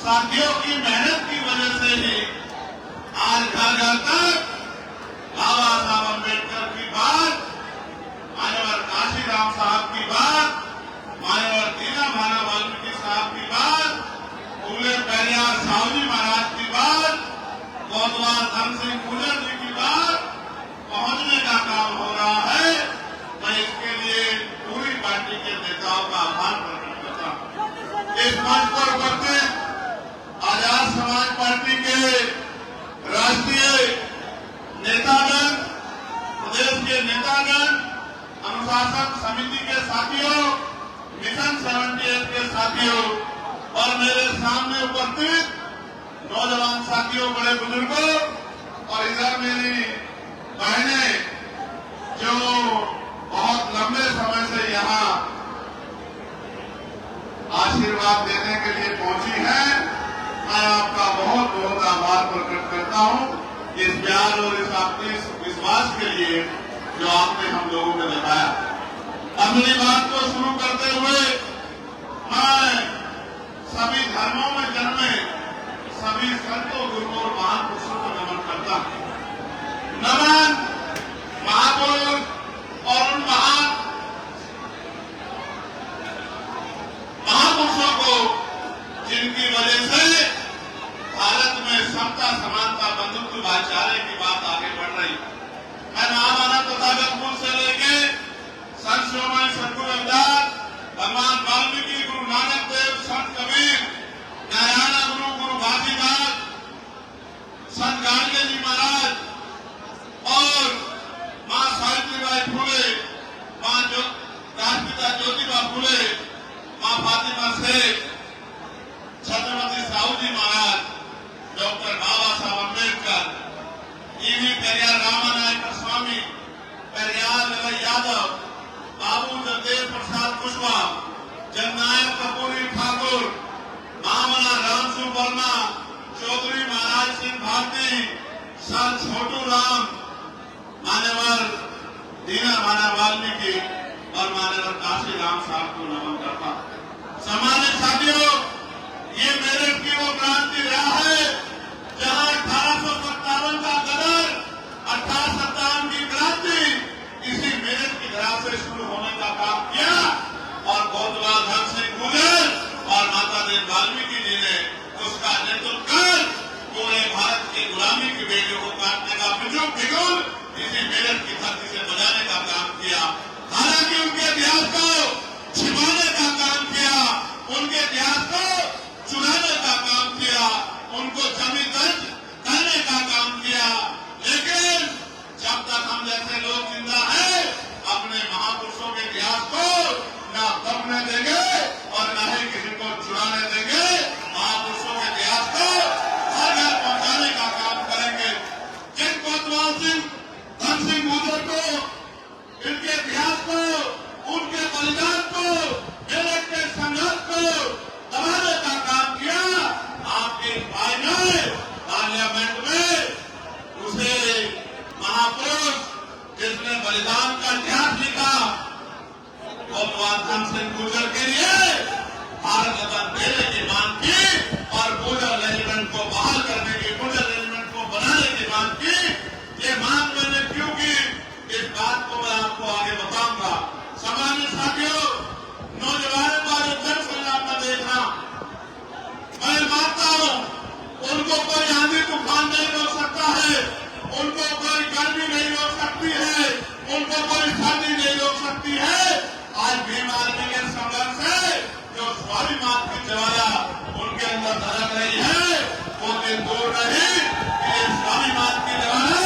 साथियों की मेहनत की वजह से ही आज घर घर तक बाबा साहब अम्बेडकर की बात, मान्यवर काशीराम साहब की बात, मान्यवर दीनदयाल वाल्मीकि साहब की बात, फूले पेरियार साहू जी महाराज की बात, कोतवाल धन सिंह गुर्जर जी की बात पहुंचने का काम हो रहा है। मैं इसके लिए पूरी पार्टी के नेताओं का आभार प्रकट करता हूं। इस मंच पर उपस्थित आजाद समाज पार्टी के राष्ट्रीय नेतागण, प्रदेश के नेतागण, अनुशासन समिति के साथियों, मिशन 78 के साथियों और मेरे सामने उपस्थित नौजवान साथियों, बड़े बुजुर्गों और इधर मेरी बहनें जो बहुत लंबे समय से यहाँ आशीर्वाद देने के लिए पहुंची हैं, मैं आपका बहुत बहुत आभार प्रकट करता हूं इस प्यार और इस आपके विश्वास के लिए जो आपने हम लोगों को दिखाया। अपनी बात को शुरू करते हुए मैं सभी धर्मों में जन्मे सभी संतों, गुरुओं और महापुरुषों को नमन करता हूं। नमन महापुरुष और उन महापुरुषों को जिनकी वजह से भारत में समता, समानता, बंधुत्व, भाईचारे की बात आगे बढ़ रही। मैं महामानव तथागत से लेके संत शिरोमणि सद्गुरु रविदास, भगवान वाल्मीकि, गुरु नानक देव, संत कबीर, नारायण गुरु, गुरु घासीदास, संत गाडगे जी महाराज और मां सावित्रीबाई फुले, मां राष्ट्रपिता ज्योतिबा फुले, मां फातिमा शेख, छत्रपति साहू जी महाराज, डॉक्टर बाबा साहब अम्बेडकर, ईवी पेरियार रामानायक स्वामी, पेरियार ललाई यादव, बाबू जगदेव प्रसाद कुशवाहा, जननायक कपूरी ठाकुर, महामना रामसु वर्मा, चौधरी महाराज सिंह भारती, संत छोटू राम, मान्यवर दीनदयाल वाल्मीकि और मान्यवर काशीराम साहब को नमन करता। सम्मानित साथियों, ये मेरठ की वो क्रांति रहा है जहां 1857 का गदर, 1857 की क्रांति इसी मेरठ की धरा से शुरू होने का काम किया और कोतवाल धन सिंह गुर्जर और माता देव वाल्मीकि जी ने उसका नेतृत्व कर पूरे भारत की गुलामी की बेड़ियों को काटने का बिगुल इसी मेरठ की धरती से बजाने का काम किया। हालांकि उनके इतिहास को छिपाने का काम किया, उनके इतिहास को चुराने का काम किया, उनको जमी दर्ज करने का काम किया, लेकिन जब तक हम जैसे लोग जिंदा हैं अपने महापुरुषों के इतिहास को न दबने देंगे और न ही किसी को चुराने देंगे। महापुरुषों के इतिहास को हर घर पहुंचाने का काम करेंगे। जिन कोतवाल सिंह, धन सिंह गुर्जर को, इनके इतिहास को, उनके बलिदान को, मेरठ के संघर्ष को दबाने का काम किया, आपके भाई ने पार्लियामेंट में उसे महापुरुष जिसने बलिदान का इतिहास लिखा, कोतवाल धन सिंह गुर्जर के लिए भारत रत्न देने की मांग की और गुर्जर रेजिमेंट को बहाल करने की, गुर्जर रेजिमेंट को बनाने की मांग की। ये मांग मैंने क्यों की, इस बात को मैं आपको आगे बताऊंगा। सम्मानित साथियों, नौजवानों का जो जन संग्राम का देखना, मैं मानता हूं उनको कोई आंधी तूफान नहीं रोक सकता है, उनको कोई गर्मी नहीं रोक सकती है, उनको कोई सर्दी नहीं रोक सकती है। आज भीम आर्मी के संघर्ष से जो स्वाभिमान की ज्वाला उनके अंदर धड़क रही है, वो दिन दूर नहीं कि ये स्वाभिमान की ज्वाला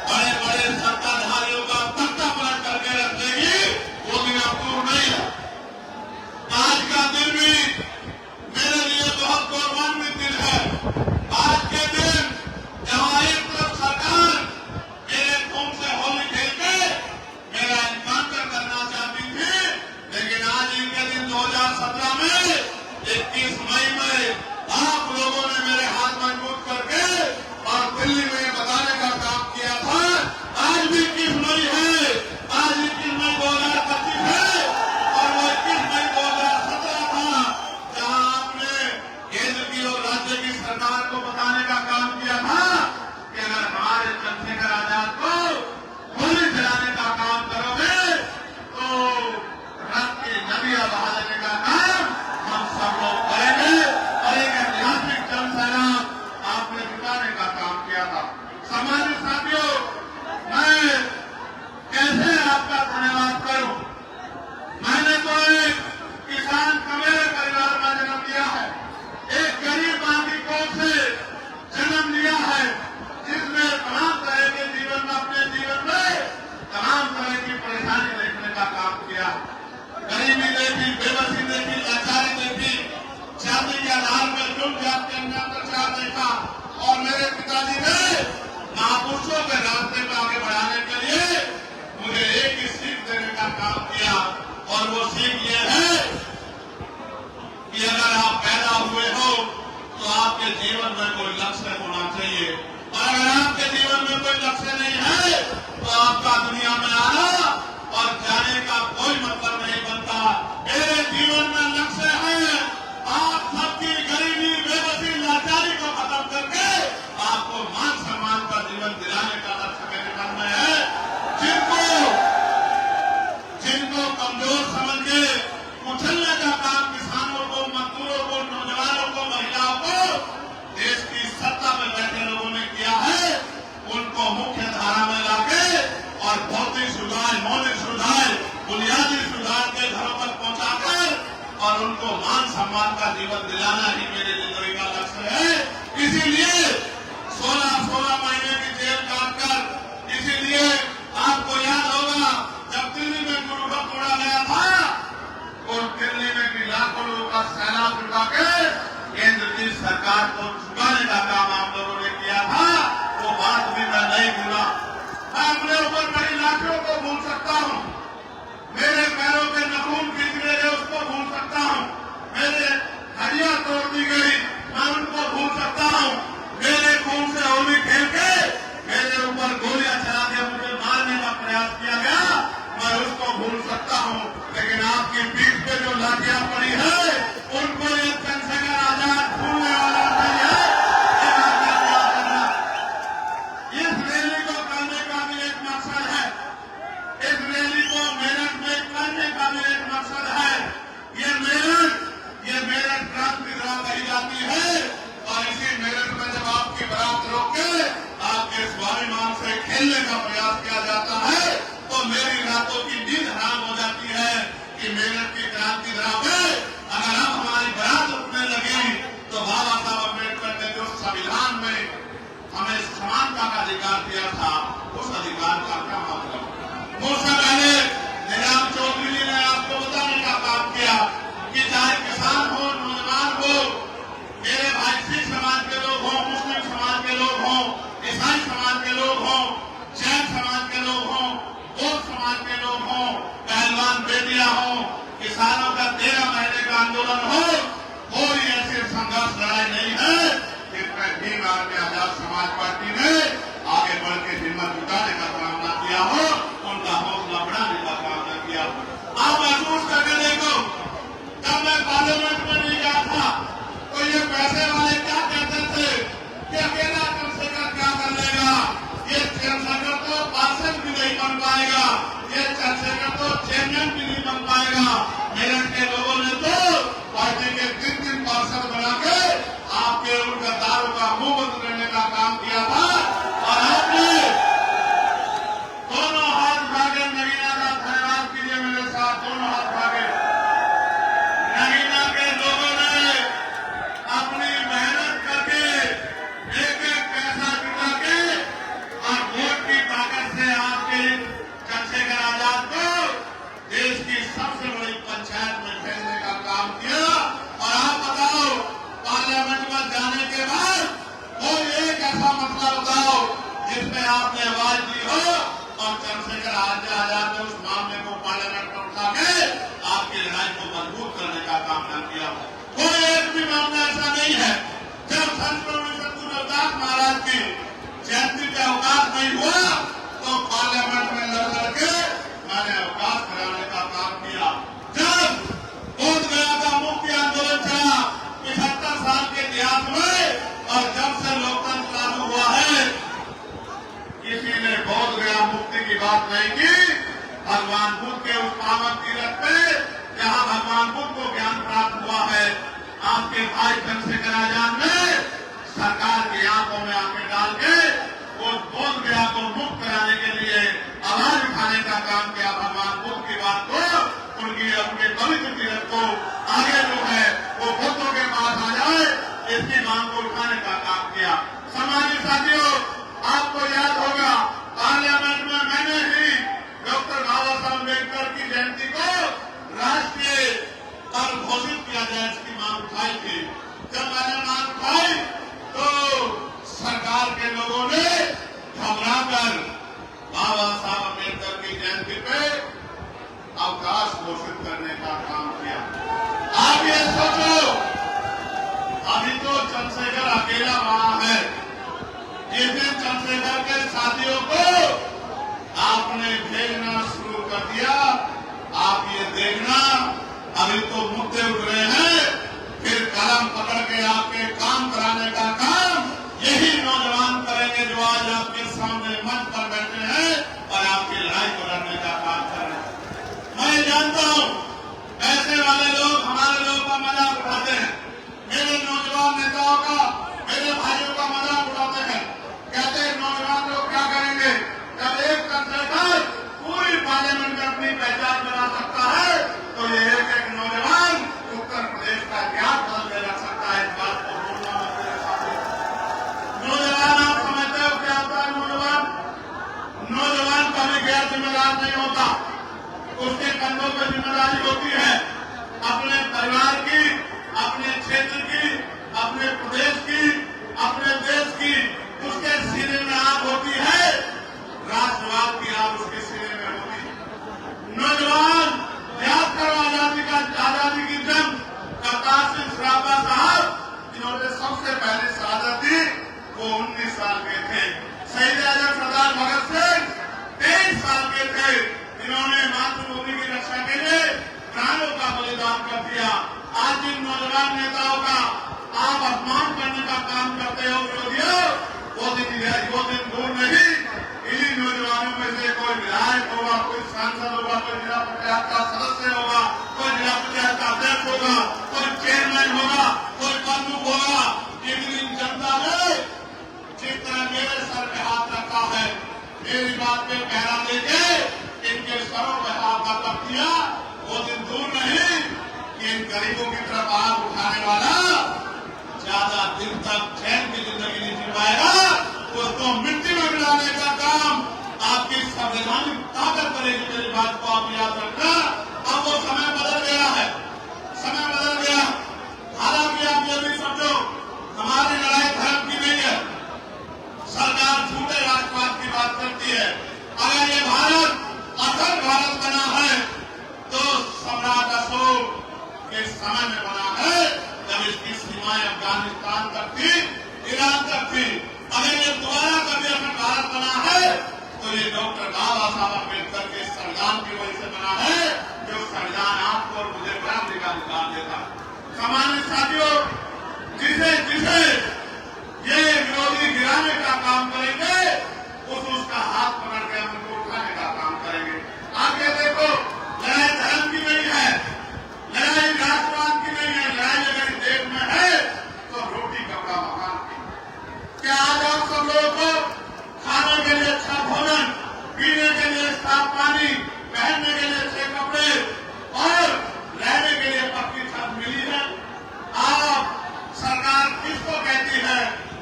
बड़े बड़े सत्ताधारियों का तख्ता पलट करके रख देगी, वो दिन अब दूर नहीं है। आज का दिन भी मेरे लिए बहुत गौरवान्वित दिन है। आज के दिन जहां एक तरफ सरकार मेरे खून से होली खेल के मेरा इनकाउंटर करना चाहती थी, लेकिन आज इनके दिन 2017 में 21 मई में आप लोगों ने मेरे हाथ मजबूत करके और दिल्ली में बताने का काम किया था। आज भी 21 मई है, आज 21 मई 2025 है और वो 21 मई 2017 था जहां आपने केंद्र की ओर तालियां बहा देने का काम हम सब लोग करेंगे और एक ऐतिहासिक जन सैलाब आपने जुटाने का काम किया था। सामान्य साथियों, मैं कैसे आपका धन्यवाद करूं? मैंने तो एक किसान कमेरे परिवार में जन्म लिया है, एक गरीब मां की कोख से जन्म लिया है, जिसने तमाम तरह के जीवन में अपने जीवन में तमाम तरह की परेशानी देखने का काम किया। गरीबी देखी, बेबसी देखी, लाचारी देखी, जाति के आधार पर जुल्म जात के अत्याचार देखा और मेरे पिताजी ने महापुरुषों के रास्ते में आगे बढ़ाने के लिए मुझे एक ही सीख देने का काम किया और वो सीख ये है कि अगर आप पैदा हुए हो तो आपके जीवन में कोई लक्ष्य होना चाहिए और अगर आपके जीवन में कोई लक्ष्य नहीं है तो आपका दुनिया में आना और जाने का कोई मतलब नहीं बनता। मेरे जीवन में लक्ष्य है आप सबकी गरीबी, बेबसी, लाचारी को खत्म करके आपको मान सम्मान का जीवन दिलाने का लक्ष्य मेरे मन में है। जिनको कमजोर समझ के कुचलने का काम किसानों को, मजदूरों को, नौजवानों को, महिलाओं को देश की सत्ता में बैठे लोगों ने किया है, उनको मुख्य धारा में लाके और भौतिक सुधार, मौलिक सुधार, बुनियादी सुधार के घरों तक पहुंचाकर और उनको मान सम्मान का जीवन दिलाना ही मेरी जिंदगी का लक्ष्य है। इसीलिए 16 महीने की जेल काटकर, इसीलिए आपको याद होगा जब दिल्ली में गुरुद्वारा तोड़ा गया था और दिल्ली में भी लाखों लोगों का सैलाब जुटा के केंद्र की सरकार को झुकाने का काम आप लोगों ने किया था। वो बात भी मैं नहीं भूला। मैं अपने ऊपर बड़ी लाठियों को भूल सकता हूँ, मेरे पैरों के नाखून खींच गए उसको भूल सकता हूँ, मेरे हड्डियां तोड़ दी गई मैं उनको भूल सकता हूँ, मेरे खून से होली खेल के मेरे ऊपर गोलियां चला के मुझे मारने का प्रयास किया गया, मैं उसको भूल सकता हूँ। लेकिन आपकी पीठ पे जो लाठियां पड़ी है उनको ये चंद्रशेखर आजाद भूलने वाला नहीं है। ये बात याद करना। इस रैली को करने का भी एक मकसद है, इस रैली को मेरठ में करने का भी एक मकसद है। ये मेरठ क्रांति रहा कही जाती है और इसी मेरठ में जब आपकी बारात रोक के आपके स्वाभिमान से खेलने का प्रयास किया जाता है तो मेरी रातों की नींद हराम हो जाती है कि मेरठ की क्रांति रहा में अगर अब हमारी बारात उठने लगी तो बाबा साहब अम्बेडकर ने जो संविधान में हमें समानता का अधिकार दिया था उस अधिकार का क्या मतलब। मुझसे पहले निजाम चौधरी जी ने आपको बताने का काम किया कि चाहे किसान हो, नौजवान हो, मेरे भाई सिख समाज के लोग हों, मुस्लिम समाज के लोग हों, ईसाई समाज के लोग हों, जैन समाज के लोग हों, बौद्ध समाज के लोग हों, पहलवान बेटियां हों, किसानों का 13 महीने का आंदोलन हो, कोई ऐसी संघर्ष लड़ाई नहीं है जिसमें भीम आर्मी आजाद समाज पार्टी ने आगे बढ़ के हिम्मत जुटाने का काम न किया हो, उनका हौसला बढ़ाने का काम न किया हो। आप महसूस करके देखो, जब मैं पार्लियामेंट में नहीं गया था तो ये पैसे वाले क्या कहते थे कि अकेला चंद्रशेखर क्या कर लेगा, ये चंद्रशेखर तो पार्षद भी नहीं बन पाएगा, ये चंद्रशेखर तो चेयरमैन भी नहीं बन पाएगा। मेरठ के लोगों ने तो पार्टी के 3 पार्षद बना के आपके उन गद्दारों का मुंह बंद करने का काम किया था और आपने दोनों हाथ उठा के नगीना का धन्यवाद कीजिए मेरे साथ, दोनों हाथ उठा के। नगीना के लोगों ने अपनी मेहनत करके एक पैसा जुटा के और वोट की ताकत से आपके चंद्रशेखर आजाद को देश की सबसे बड़ी पंचायत में भेजने का काम किया। और आप बताओ, पार्लियामेंट में जाने के बाद कोई एक ऐसा मसला बताओ जिसमें आपने आवाज दी हो और चंद्रशेखर आजाद ने उस मामले को पार्लियामेंट में उठा के आपकी लड़ाई को मजबूत करने का काम न किया। कोई एक भी मामला ऐसा नहीं है। जब संत सद्गुरु रविदास महाराज की जयंती पे अवकाश नहीं हुआ तो पार्लियामेंट में लड़ करके मैंने अवकाश कराने का काम किया। जब बोध गया का मुक्ति आंदोलन चला 75 साल के इतिहास में और जब से लोकतंत्र लागू हुआ है किसी ने बोध गया मुक्ति की बात नहीं की। भगवान बुद्ध के उस पावन तीरथ पे जहां काम किया भगवान बुद्ध की बात को, उनकी अपने पवित्र तीर्थ को आगे जो है वो बुद्धों के पास आ जाए, इसकी मांग को उठाने का काम किया। समाजी साथियों, आपको याद होगा पार्लियामेंट में मैंने ही डॉक्टर बाबा साहब अम्बेडकर की जयंती को राष्ट्रीय पर्व घोषित किया जाए इसकी मांग उठाई थी। जब मैंने मांग उठाई तो सरकार के लोगों ने घबराकर बाबा साहब अम्बेडकर की जयंती पे अवकाश घोषित करने का काम किया। आप ये सोचो, अभी तो चंद्रशेखर अकेला वहां है, जिस दिन चंद्रशेखर के साथियों को आपने भेजना शुरू कर दिया, आप ये देखना अभी तो मुद्दे उठ रहे हैं, फिर कलम पकड़ के आपके काम कराने का काम यही नौजवान करेंगे जो आज आपके सामने मंच पर बैठे हैं और आपकी लड़ाई को लड़ने का काम कर रहे हैं। मैं जानता हूं ऐसे वाले लोग हमारे लोगों का मजाक उठाते हैं, मेरे नौजवान नेताओं का, मेरे भाइयों का मजाक उठाते हैं, कहते हैं नौजवान लोग क्या करेंगे जब एक चंद्रशेखर पूरी पार्लियामेंट में अपनी पहचान बना सकता है तो ये एक नौजवान उत्तर प्रदेश का इतिहास बदल के रख सकता है। इस बात को भूलना मत मेरे साथी। नौजवान आप समझते हो क्या होता है? नौजवान कभी गैर जिम्मेदार नहीं होता, उसके कंधों पर जिम्मेदारी होती है अपने परिवार की, अपने क्षेत्र की, अपने प्रदेश की, अपने देश की। उसके सीने में आग होती है, राष्ट्रवाद की आग उसके सीने में होती है। नौजवान याद करो आजादी की जंग करतार सिंह सराफा साहब जिन्होंने सबसे पहले शहादत दी वो 19 साल के थे। शहीद आजम सरदार भगत सिंह 23 साल के थे, जिन्होंने मातृभूमि की रक्षा के लिए प्राणों का बलिदान कर दिया। आज जिन नौजवान नेताओं का आप अपमान करने का काम करते हो विरोधियों, वो दिन दूर नहीं, इन्हीं नौजवानों में से कोई विधायक होगा, कोई सांसद होगा, कोई जिला पंचायत का सदस्य होगा, कोई जिला पंचायत का अध्यक्ष होगा, कोई चेयरमैन होगा, कोई प्रमुख होगा। एक दिन जनता ने जिस तरह मेरे सर पे हाथ रखा है, मेरी बात पे पहरा देके इनके सरों पे हाथ रख दिया, वो दिन दूर नहीं कि इन गरीबों की तरफ आग उठाने वाला ज्यादा दिन तक चैन की जिंदगी नहीं जी पाएगा। उसको मिट्टी में मिलाने का काम आपकी संवैधानिक ताकत करेगी। मेरी बात को आप याद रखना। अब वो समय बदल गया है, समय बदल गया। हालांकि आप ये भी समझो हमारी लड़ाई धर्म की नहीं है। सरकार झूठे राष्ट्रवाद की बात करती है। अगर ये भारत अखंड भारत बना है तो सम्राट अशोक के समय में बना है, जब इसकी सीमाएं अफगानिस्तान तक थी, ईरान तक थी। अगर ये दोबारा कभी अखंड भारत बना है तो ये डॉक्टर बाबा साहब अम्बेडकर के संविधान की वजह से बना है, जो संविधान आपको और मुझे बराबरी का अधिकार देता। सामान्य साथियों, जिसे जिसे ये विरोधी गिराने का काम करेंगे उसका हाथ पकड़ के हम उनको उठाने का काम करेंगे। आगे देखो, लड़ाई धर्म की नहीं है, लड़ाई राष्ट्रवाद की नहीं है, लड़ाई अगर देश में है तो रोटी कपड़ा मकान की। क्या आज आप सब लोगों को खाने के लिए अच्छा भोजन, पीने के लिए साफ पानी, पहनने के लिए अच्छे कपड़े और रहने के लिए पक्की छत मिली है? आप सरकार किसको कहती है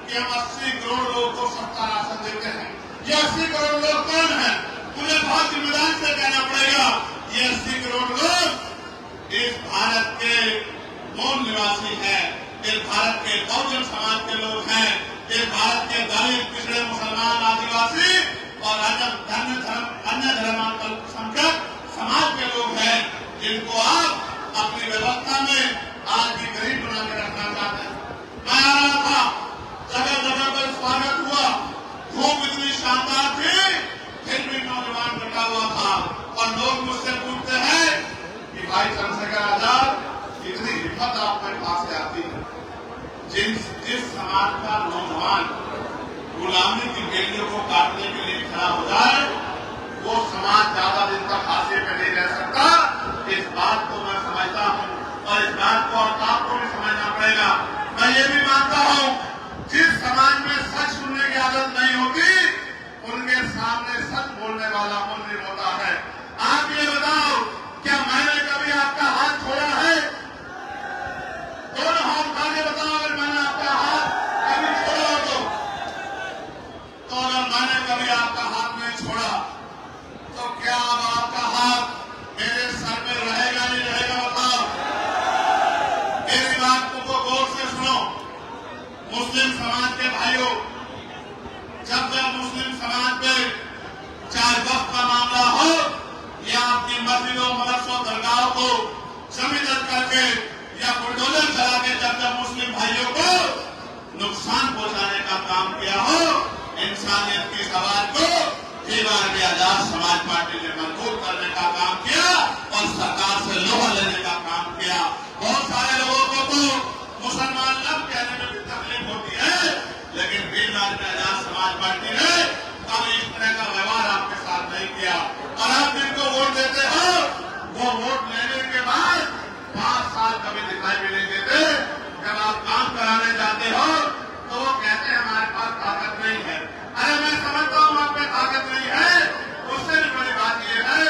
कि हम 80 करोड़ लोगों को सस्ता राशन देते हैं? ये 80 करोड़ लोग कौन है? मुझे बहुत जिम्मेदारी से कहना पड़ेगा, ये 80 करोड़ लोग इस भारत के मूल निवासी हैं, इस भारत के बहुजन समाज के लोग हैं, इस भारत के दलित, पिछड़े, मुसलमान, आदिवासी और अन्य धर्मांतरसंख्यक समाज के लोग हैं, जिनको आप अपनी व्यवस्था में आज भी गरीब बना के रखना चाहते हैं। मैं आ रहा था, जगह जगह पर स्वागत हुआ, धूप इतनी शानदार थी, फिर भी नौजवान बैठा हुआ था और लोग मुझसे पूछते हैं कि भाई चंद्रशेखर आजाद इतनी हिम्मत आप में कहां से आती है? जिस समाज का नौजवान गुलामी की बेलियों को काटने के लिए खड़ा हो जाए, वो समाज ज्यादा दिन तक हाशिए पे नहीं रह सकता। इस बात को मैं समझता हूँ और इस बात को आपको भी समझना पड़ेगा। मैं ये भी मानता हूँ, जिस समाज में सच सुनने की आदत नहीं होती, उनके सामने सच बोलने वाला मूल्य होता है। मुस्लिम समाज के भाइयों, जब मुस्लिम समाज में चाहे वक्त का मामला हो या अपनी मस्जिदों, मदरसों, दरगाहों को जमीन करके या बुलडोजर चला के जब मुस्लिम भाइयों को नुकसान पहुंचाने का काम किया हो, इंसानियत की सवाल को दीवार में आजाद समाज पार्टी ने मंजूर करने का काम किया और सरकार से लोहा लेने का काम किया। बहुत सारे लोगों को तो मुसलमान लब कहने में भी तकलीफ होती है, लेकिन दीवार में आजाद समाज पार्टी ने कभी इस तरह का व्यवहार आपके साथ नहीं किया। और आप जिनको वोट देते हो, वो वोट लेने के बाद 5 साल कभी दिखाई भी नहीं देते। जब आप काम कराने जाते हो तो वो कहते हैं हमारे पास ताकत नहीं है। अरे मैं समझता हूँ आप में ताकत नहीं है, उससे भी बड़ी बात यह है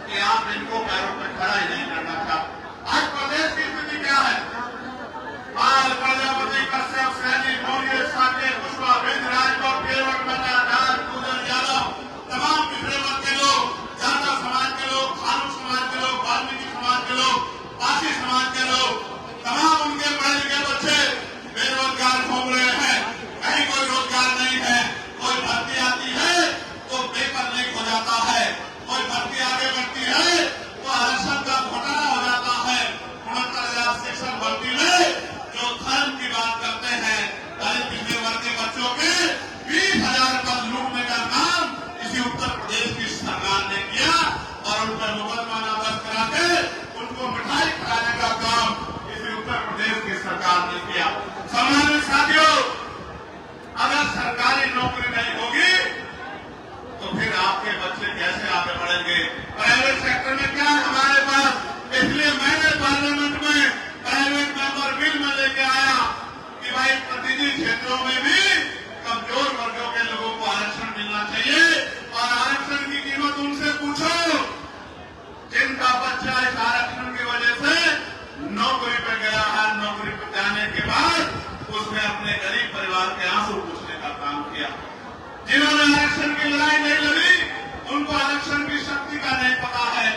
कि आप इनको पैरों पर खड़ा ही नहीं करना चाहते। आज प्रदेश की स्थिति क्या है? बाल प्रजापति, कश्यप, सैनी, मौर्य, साके, पुष्पा, बिंद, राजभोग, केवट, मन्ना, नाथ, पूजन, यादव, तमाम पिछड़े वर्ग के लोग, जाटव समाज के लोग, खानू समाज के लोग, वाल्मीकि समाज के लोग, पासी समाज के लोग, तमाम उनके पढ़े लिखे बच्चे बेरोजगार घूम रहे हैं। कहीं कोई रोजगार नहीं है। कोई भर्ती आती है तो पेपर लीक हो जाता है, कोई भर्ती आगे बढ़ती है तो आरक्षण का घोटाला हो जाता है। 69,000 शिक्षक भर्ती में जो धर्म की बात करते हैं, दलित पिछड़े वर्ग के बच्चों के 20,000 पद लूटने का काम इसी उत्तर प्रदेश की सरकार ने किया और उन पर मुकदमा दर्ज करा के उनको मिठाई खिलाने का काम उत्तर प्रदेश की सरकार ने किया। सम्मानित साथियों, अगर सरकारी नौकरी नहीं होगी तो फिर आपके बच्चे कैसे आगे बढ़ेंगे? प्राइवेट सेक्टर में क्या है हमारे पास? इसलिए मैंने पार्लियामेंट में प्राइवेट मेंबर बिल में लेके आया कि भाई प्रतिनिधि क्षेत्रों में भी कमजोर वर्गों के लोगों को आरक्षण मिलना चाहिए। और आरक्षण की कीमत उनसे पूछो जिनका बच्चा इस आरक्षण की वजह से नौकरी पे गया है। नौकरी पे जाने के बाद उसने अपने गरीब परिवार के आंसू पूछने का काम किया। जिन्होंने आरक्षण की लड़ाई नहीं लड़ी, उनको आरक्षण की शक्ति का नहीं पता है।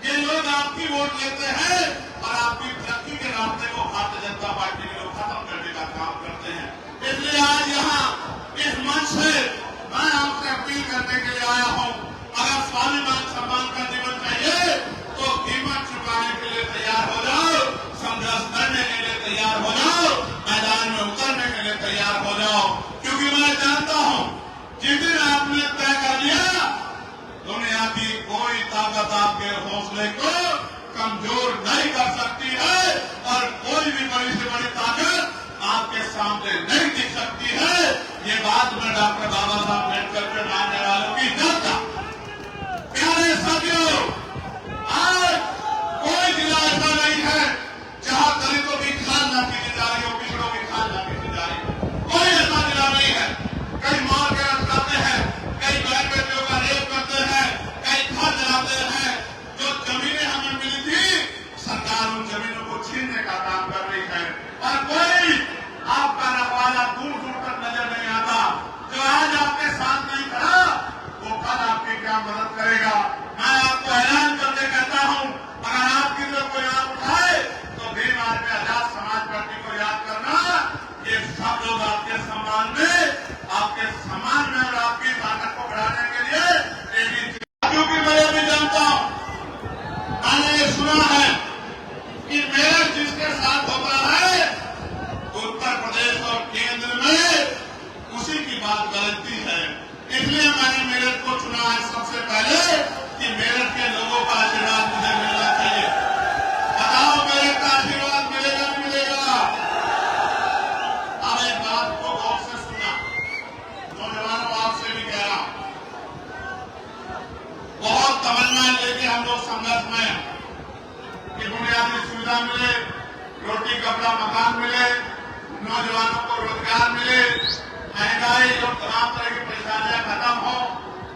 ये लोग आपकी वोट लेते हैं और आपकी तरक्की के रास्ते को भारतीय जनता पार्टी के लोग खत्म करने का काम करते हैं। इसलिए आज यहाँ इस मंच से मैं आपसे अपील करने के लिए आया हूँ, अगर स्वाभिमान सम्मान का जीवन चाहिए तो कीमत चुकाने के लिए तैयार हो जाओ, संघर्ष करने के लिए तैयार हो जाओ, मैदान में उतरने के लिए तैयार हो जाओ। क्योंकि मैं जानता हूं जिस दिन आपने तय कर लिया, दुनिया की कोई ताकत आपके हौसले को कमजोर नहीं कर सकती है और कोई भी बड़ी से बड़ी ताकत आपके सामने नहीं दिख सकती है। ये बात मैं डॉक्टर बाबा साहब अम्बेडकर के मानने वालों की जानता। प्यारे साथियों, आज कोई जिला ऐसा नहीं है जहां दलितों की खान ना की जा रही हो, पिछड़ों की खान ना की जा रही हो। कोई ऐसा जिला नहीं है। कई मार के रखते हैं, कई बहन बेटियों का रेप करते हैं, कई घर जलाते हैं। जो जमीनें हमें मिली थी, सरकार उन जमीनों को छीनने का काम कर रही है और कोई आपका रखवाला दूर दूर तक नजर नहीं आता। जो आज आपके साथ नहीं खड़ा, वो कल आपकी क्या मदद करेगा? मैं आपको ऐलान करके कहता हूं, अगर आपकी तरफ कोई हाथ उठाए तो भीम आर्मी आजाद समाज पार्टी को याद करना। ये सब लोग आपके सम्मान में और आपकी ताकत को बढ़ाने के लिए क्योंकि मैं भी जानता हूं, मैंने ये सुना है कि मेरठ जिसके साथ होता है उत्तर प्रदेश और केंद्र में उसी की बात गलती है। इसलिए मैंने मेरठ को चुना है सबसे पहले कि मेरठ के लोगों का आशीर्वाद मुझे मिलना चाहिए। बताओ मेरठ का आशीर्वाद मिलेगा नहीं मिलेगा? अब एक बात को गौर से सुना, नौजवानों आपसे भी कह रहा हूं, बहुत तमन्नाएं लेके हम लोग संघर्ष में कि बुनियादी सुविधा मिले, रोटी कपड़ा मकान मिले, नौजवानों को रोजगार मिले, महंगाई और तमाम तरह की परेशानियां खत्म हो।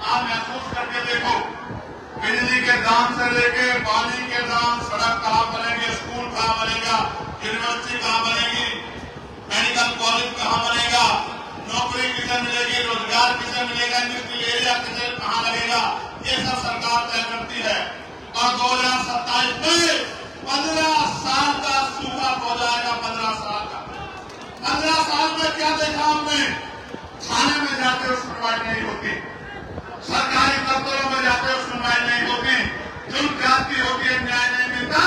आप महसूस करके देखो, बिजली के दाम से लेके पानी के दाम, सड़क कहाँ बनेगी, स्कूल कहाँ बनेगा, यूनिवर्सिटी कहाँ बनेगी, मेडिकल कॉलेज कहाँ बनेगा, नौकरी किसे मिलेगी, रोजगार किसे मिलेगा, इंडस्ट्रियल एरिया किसे कहाँ लगेगा, ये सब सरकार तय करती है। और 2027 में 15 साल का सूखा हो जाएगा। 15 साल का 15 साल में क्या देखा हमने? थाने में जाते हो सुनवाई नहीं होती, सरकारी दफ्तरों में जाते हो सुनवाई नहीं होती, जुल्म जाती होती है, न्याय नहीं मिलता।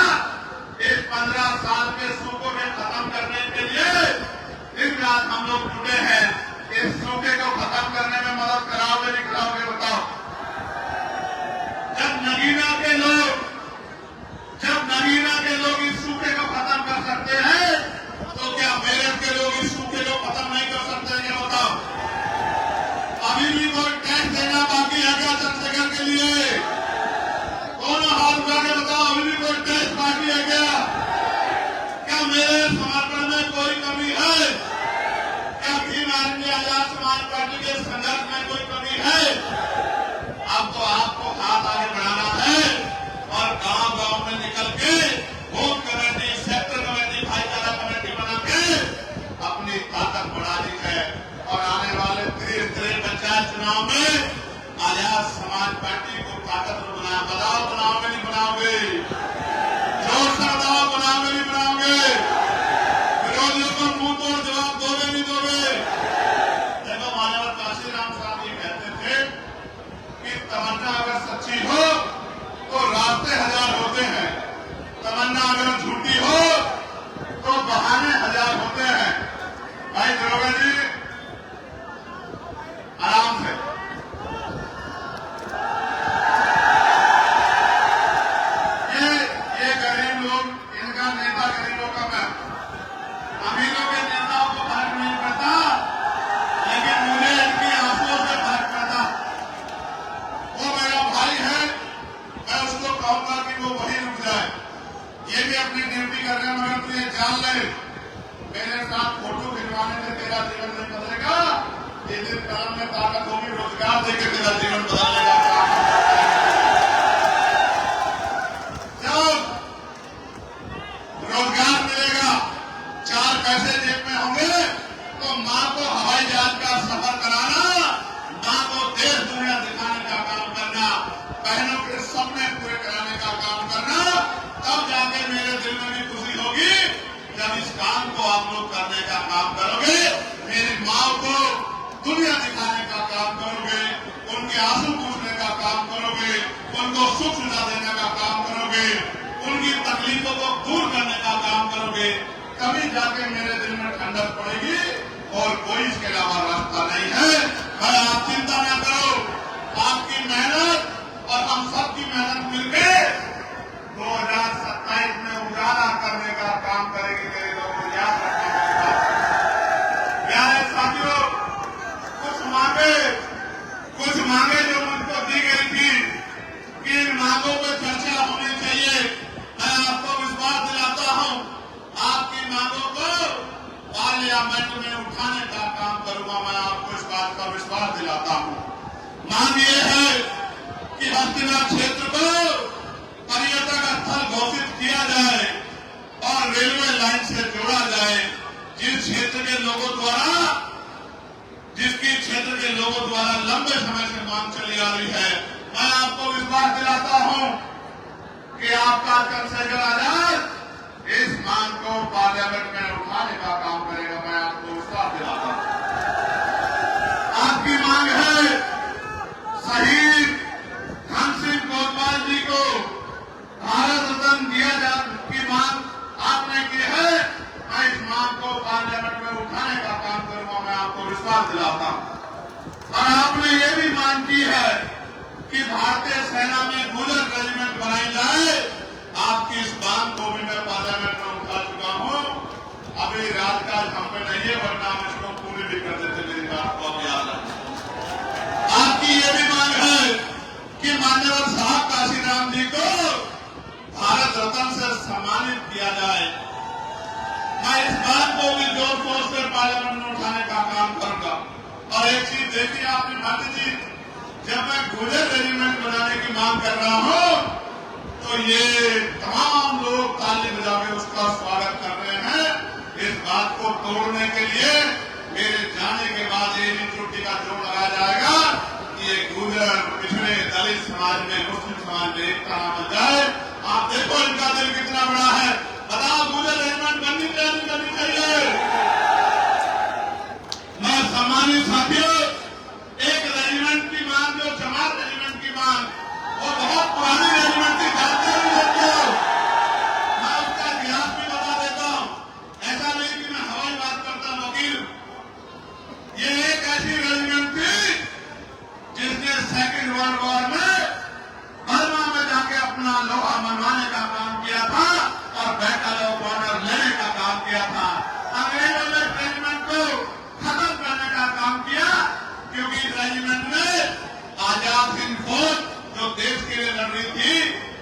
इस 15 साल के सूखे में खत्म करने के लिए दिन रात हम लोग जुटे हैं। इस सूखे को खत्म करने में मदद कराओगे नहीं कराओगे बताओ? जब नगीना के लोग इस सूखे को खत्म कर सकते हैं, तो क्या मेरठ के लोग इस सूखे को खत्म नहीं कर सकते हैं? क्या बताओ? अभी भी कोई टैक्स देना बाकी है क्या चंद्रशेखर के लिए? कौन हाथ उठा के बताओ, अभी भी कोई टैक्स बाकी है क्या? क्या मेरे समर्पण में कोई कमी है? क्या भीम आर्मी आजाद समाज पार्टी के संघर्ष में कोई कमी है? अब तो आपको हाथ आगे बढ़ाना है और गांव गांव में निकल के बूथ कमेटी, सेक्टर कमेटी, भाईचारा कमेटी बना के अपनी ताकत बढ़ानी है। और आने वाले 30 पंचायत चुनाव में आजाद समाज पार्टी को ताकतवर बनाया। बताओ बनाओगे नहीं बनाओगे? जोर से बताओ बनाओगे नहीं बनाओगे? विरोधियों को मुंह तोड़ जवाब दोगे नहीं दोगे? देखो मान्यवर काशीराम साहब ये कहते थे कि तमन्ना अगर सच्ची हो तो रास्ते हजार होते हैं, तमन्ना अगर झूठी हो तो बहाने हजार होते हैं। भाई दरोगा जी आराम से। ये गरीब लोग, इनका नेता गरीबों का मैं, अमीरों के नेताओं को फर्क नहीं पड़ता, लेकिन मुझे इनकी आंसुओं से फर्क पड़ता। वो मेरा भाई है, मैं उसको कहूंगा कि वो वहीं रुक जाए। ये भी अपनी ड्यूटी कर रहे हैं, मगर तू ये जान ले, मेरे साथ फोटो खिंचवाने से तेरा जीवन नहीं बदलेगा। ये दिन कलम में ताकत होगी, रोजगार देकर तेरा जीवन बदलने का काम। जब रोजगार मिलेगा, 4 पैसे जेब में होंगे, तो माँ को हवाई जहाज का सफर कराना, माँ को देश दुनिया दिखाने का काम करना, बहनों के सपने पूरे कराने का काम करना, तब जाके मेरे दिल में भी खुशी होगी जब इस काम को आप लोग करने का काम करोगे। मेरी माँ को दुनिया दिखाने का काम करोगे, उनके आंसू पूछने का काम करोगे, उनको सुख सुविधा देने का काम करोगे, उनकी तकलीफों को दूर करने का काम करोगे, तभी जाके मेरे दिल में ठंडक पड़ेगी। और कोई इसके अलावा रास्ता नहीं है। भाई आप चिंता न करो, आपकी मेहनत और हम सबकी मेहनत मिलकर 2027 में उजाला करने का काम करेगी। मेरे लोगों को याद रखना पड़ेगा। प्यारे साथियों, कुछ मांगे जो मुझको दी गई थी कि इन मांगों पर चर्चा होनी चाहिए। मैं आपको विश्वास दिलाता हूं, आपकी मांगों को पार्लियामेंट में उठाने का काम करूंगा। मैं आपको इस बात का विश्वास दिलाता हूं। मांग ये है कि हस्तिना क्षेत्र को पर्यटक स्थल घोषित किया जाए और रेलवे लाइन से जोड़ा जाए। जिसकी क्षेत्र के लोगों द्वारा लंबे समय से मांग चली आ रही है। मैं आपको विश्वास दिलाता हूं कि आपका चंद्रशेखर आजाद इस मांग को पार्लियामेंट में उठाने का काम करेगा। मैं आपको विश्वास दिलाता हूं। आपकी मांग है शहीद धन सिंह कोतवाल जी को भारत रत्न दिया जाए की मांग आपने की है। मैं इस मांग को पार्लियामेंट में उठाने का काम करूंगा। मैं आपको विश्वास दिलाता हूं। और आपने ये भी मांग की है कि भारतीय सेना में गुजर रेजिमेंट बनाई जाए। आपकी इस मांग को भी मैं पार्लियामेंट में उठा चुका हूं। अभी राजकाज हम पे नहीं है, वरना हम इसको पूरी भी कर देते। मेरी बात को अब याद रखें। आपकी ये भी मांग है कि मान्यवर साहब काशीराम जी को भारत रत्न से सम्मानित किया जाए। मैं इस बात को भी जोर शोर से पार्लियामेंट में उठाने का काम करूंगा। और एक चीज देखिए आपने भाटी जी, जब मैं गुजर रेजिमेंट बनाने की मांग कर रहा हूं तो ये तमाम लोग ताली बजा के उसका स्वागत कर रहे हैं। इस बात को तोड़ने के लिए मेरे जाने के बाद ये भी चुट्टी का जोड़ लगाया जाएगा कि ये गुजर, पिछड़े, दलित समाज में, मुस्लिम समाज में एकता ना बन जाए। आप देखो इनका दिल कितना बड़ा है। बताओ गुजर रेजिमेंट बननी चाहिए नहीं बननी चाहिए?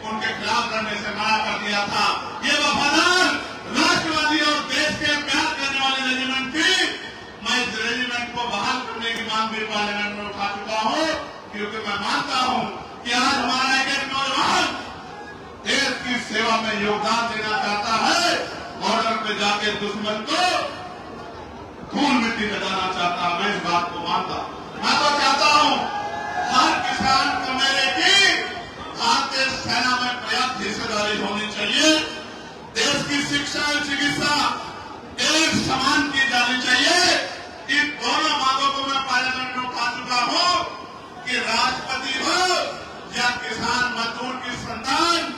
उनके खिलाफ लड़ने से मना कर दिया था। ये वफादार राष्ट्रवादी और देश के प्यार करने वाले रेजिमेंट थी। मैं इस रेजिमेंट को बहाल करने की मांग भी पार्लियामेंट में उठा चुका हूँ, क्योंकि मैं मानता हूँ कि आज हमारा एक नौजवान देश की सेवा में योगदान देना चाहता है, बॉर्डर पे जाके दुश्मन को धूल मिट्टी लगाना चाहता। मैं इस बात को मानता। मैं तो चाहता हूँ हर किसान को मेरे की भारतीय सेना में पर्याप्त हिस्सेदारी होनी चाहिए। देश की शिक्षा और चिकित्सा एक समान की जानी चाहिए। इन दोनों मांगों को मैं पार्लियामेंट में उठा चुका हूँ कि राष्ट्रपति हो या किसान मजदूर की संतान,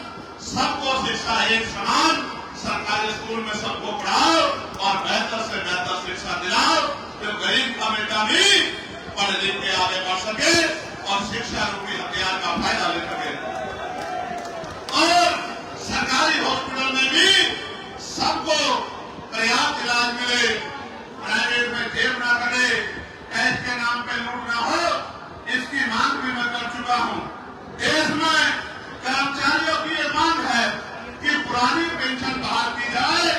सबको शिक्षा एक समान सरकारी स्कूल में सबको पढ़ाओ और बेहतर से बेहतर शिक्षा दिलाओ, जो गरीब का बेटा भी पढ़ लिख के आगे बढ़ सके और शिक्षा रूपी हथियार का फायदा ले सके। और सरकारी हॉस्पिटल में भी सबको पर्याप्त इलाज मिले, प्राइवेट में जेब ना करे, टैक्स के नाम पे लूट ना हो, इसकी मांग भी मैं कर चुका हूँ। देश में कर्मचारियों की ये मांग है कि पुरानी पेंशन बहाल की जाए।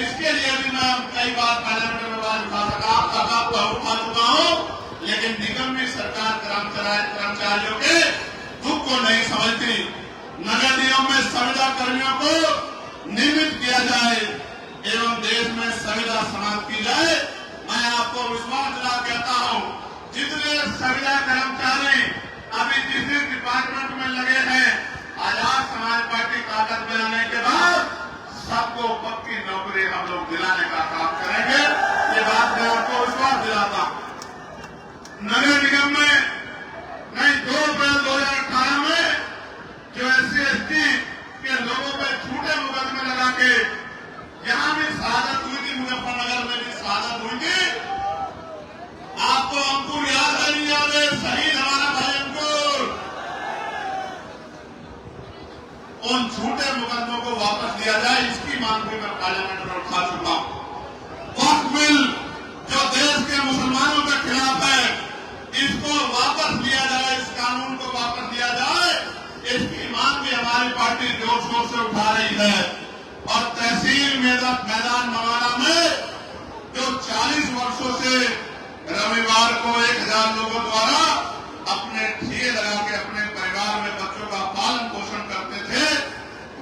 इसके लिए भी मैं कई बार पार्लियामेंट में बात उठा चुका हूँ, लेकिन निगम में सरकार कर्मचारियों के दुख को नहीं समझती। नगर निगम में संविदा कर्मियों को नियमित किया जाए एवं देश में संविदा समाप्त की जाए। मैं आपको विश्वास दिला कहता हूँ, जितने संविदा कर्मचारी अभी जिस डिपार्टमेंट में लगे हैं, आजाद समाज पार्टी ताकत में आने के बाद सबको पक्की नौकरी हम लोग दिलाने का काम करेंगे। ये बात मैं आपको विश्वास दिलाता हूं। नगर निगम में नहीं 2 अप्रैल 2018 में जो SC/ST के लोगों पे झूठे मुकदमे लगा के यहां भी शहादत हुई थी, मुजफ्फरनगर में भी शहादत हुई थी। आपको अंकुर याद है नहीं याद है? शहीद हमारा भाई अंकुर, उन झूठे मुकदमों को वापस लिया जाए, इसकी मांग भी मैं पार्लियामेंट में उठा चुका हूं। वक्फ बिल जो देश के मुसलमानों के खिलाफ है, इसको वापस लिया जाए, इस कानून को वापस लिया जाए, इसकी मांग भी हमारी पार्टी जोर शोर से उठा रही है। और तहसील मैदान मवाना में जो 40 वर्षों से रविवार को 1000 लोगों द्वारा अपने ठिये लगा के अपने परिवार में बच्चों का पालन पोषण करते थे,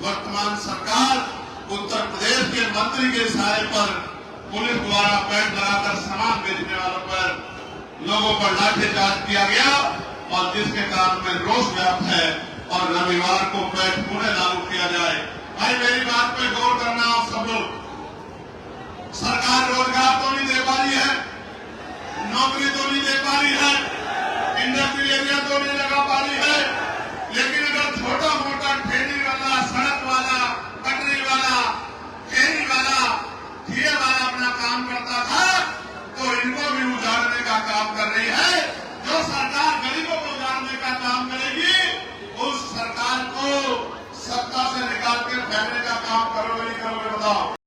वर्तमान सरकार उत्तर प्रदेश के मंत्री के इशारे पर पुलिस द्वारा पैड लगाकर सामान बेचने वालों पर लोगों पर लाठीचार्ज किया गया, और जिसके कारण में रोष व्याप्त है और रविवार को पैड पुनः लागू किया जाए। भाई मेरी बात पे गौर करना आप सब लोग। सरकार रोजगार तो नहीं दे पा रही है, नौकरी तो नहीं दे पा रही है, इंडस्ट्रियल एरिया तो नहीं लगा पा रही है, लेकिन अगर छोटा मोटा ठेली वाला, सड़क वाला, पटरी वाला, फेरी वाला, ठिये वाला अपना काम करता था, तो इनको भी उजाड़ने का काम कर रही है। जो सरकार गरीबों को उजाड़ने का काम करेगी, उस सरकार को सत्ता से निकाल के फेंकने का काम करोगे नहीं करोगे बताओ?